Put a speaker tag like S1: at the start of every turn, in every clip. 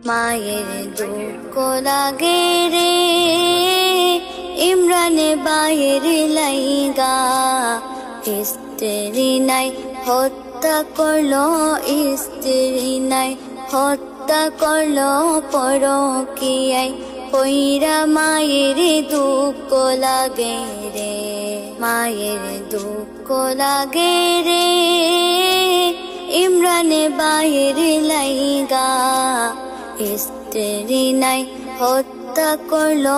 S1: মায়ের দুঃখ লাগে রে ইমরানে বাইর লাইগা স্ত্রী নাই হত্যা করলো স্ত্রী নাই হত্যা করলো পরকীয়ায় কইরা মায়ের দুঃখ লাগে রে মায়ের দুঃখ লাগে রে ইমরানে বাইর লাইগা স্ত্রী নাই হত্যা করলো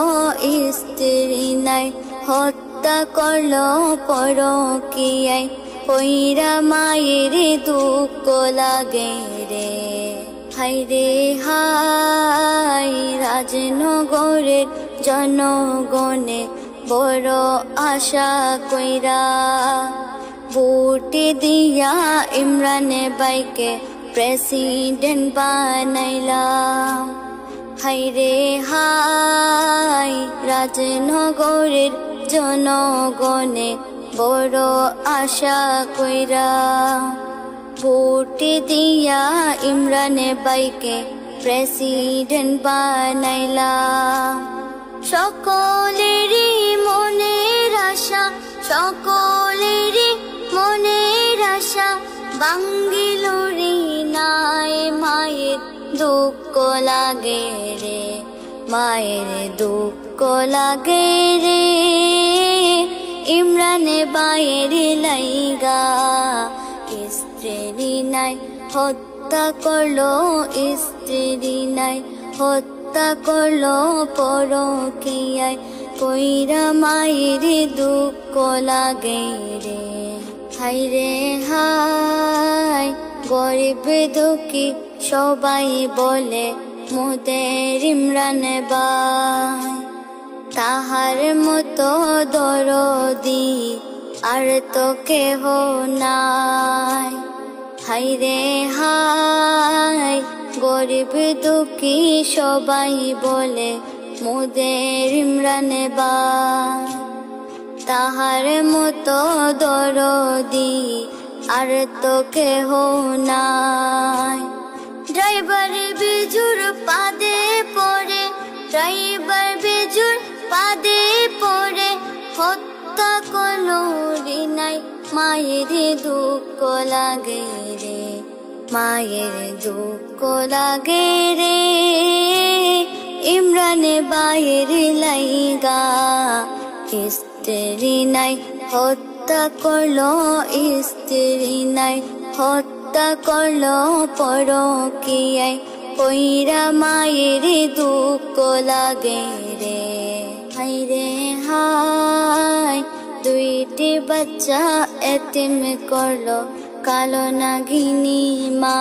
S1: স্ত্রী নাই হত্যা করলো পরকীয়ায় কইরা মায়ের দুঃখ লাগে রে হায় রে হায় রাজনগরের জনগণে বড় আশা কইরা ভোট দিয়া ইমরানে বাইকে প্রেসিডেন্ট বানাইলাম হায় রে হায় রাজনগরের জনগণে বড় আশা কইরা ভোট দিয়া ইমরানে বাইকে প্রেসিডেন্ট বানাইলাম সকলেরই মনের আশা সকলেরই মনের আশা বাঙ্গিল রে নাই মায়ের দুঃখ লাগে রে মায়ের দুঃখ লাগে রে ইমরানে বাইর লাইগা স্ত্রী নাই হত্যা করলো স্ত্রী নাই হত্যা করলো পরকীয়ায় কইরা মায়ের দুঃখ লাগে রে হায় রে হায় গরিব দুঃখী সবাই বলে মোদের ইমরান ভাই তাহার মতো দরদি আর তো কেহ নাই হায় রে হায় গরিব দুঃখী সবাই বলে মোদের ইমরান ভাই তাহার মতো দরদি আর তো কেহ নাই ড্রাইভার বিজুর পাদে পড়ে ড্রাইভার বিজুর পাদে পড়ে হত্যা করলো রে নাই মায়ের দুঃখ লাগে রে মায়ের দুঃখ লাগে রে ইমরানে বাইর লাইগা স্ত্রী নাই হত্যা করলো স্ত্রী নাই হত্যা করলো পরকীয়ায় কইরা মায়ের দুঃখ লাগে রে হায় রে হায় দুইটি বাচ্চা এতিম করলো কালো নাগিনী মা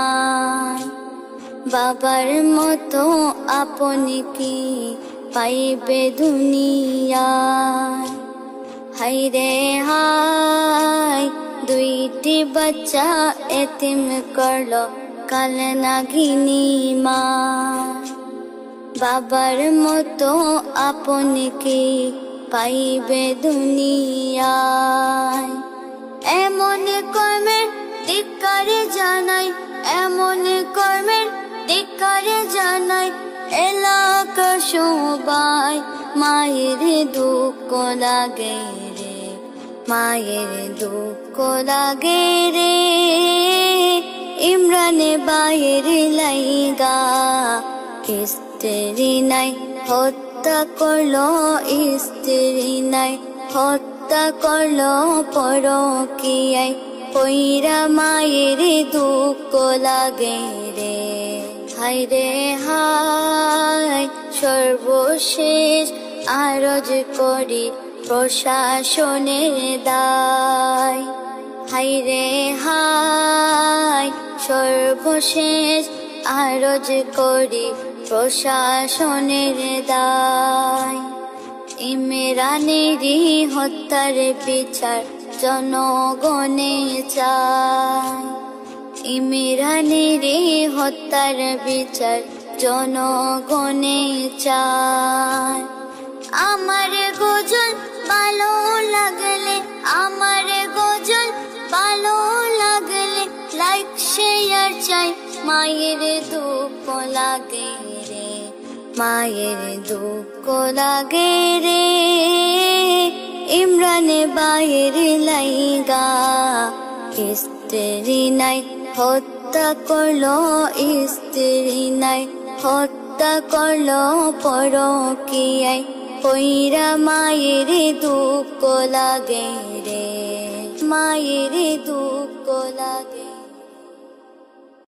S1: বাবার মতো আপনি কি পাইবে দুনিয়ায় হায় রে হায় দুইটি বাচ্চা এতিম করলো কালো নাগিনী মা বাবার মতো আপনি কি পাইবে দুনিয়ায় এমন কর্মের ধিক্কার জানাই এমন কর্মের ধিক্কার জানাই এলাকা সবাই মায়ের দুঃখ লাগে রে মায়ের দুঃখ লাগে রে ইমরানে বাইর লাইগা স্ত্রী নাই হত্যা করলো স্ত্রী নাই হত্যা করলো পরকীয়ায় কইরা মায়ের দুঃখ লাগে রে হায় রে হায় সর্বশেষ আরজ করি প্রশাসনের দায় হায় রে হায় সর্বশেষ আরজ করি প্রশাসনের দায় ইমরানেরই হত্যার বিচার জনগণে চায় ইমরানেরই হত্যার বিচার জনগণে চায় আমার গজল ভালো লাগলে আমার গজল ভালো লাগলে লাইক শেয়ার চাই মায়ের দুঃখ লাগে। মায়ের দুঃখ লাগে রে ইমরানে বাইর লাইগা স্ত্রী নাই হত্যা করলো স্ত্রী নাই হত্যা করলো পরকীয়ায় কইরা মায়ের দুঃখ লাগে রে মায়ের দুঃখ লাগে।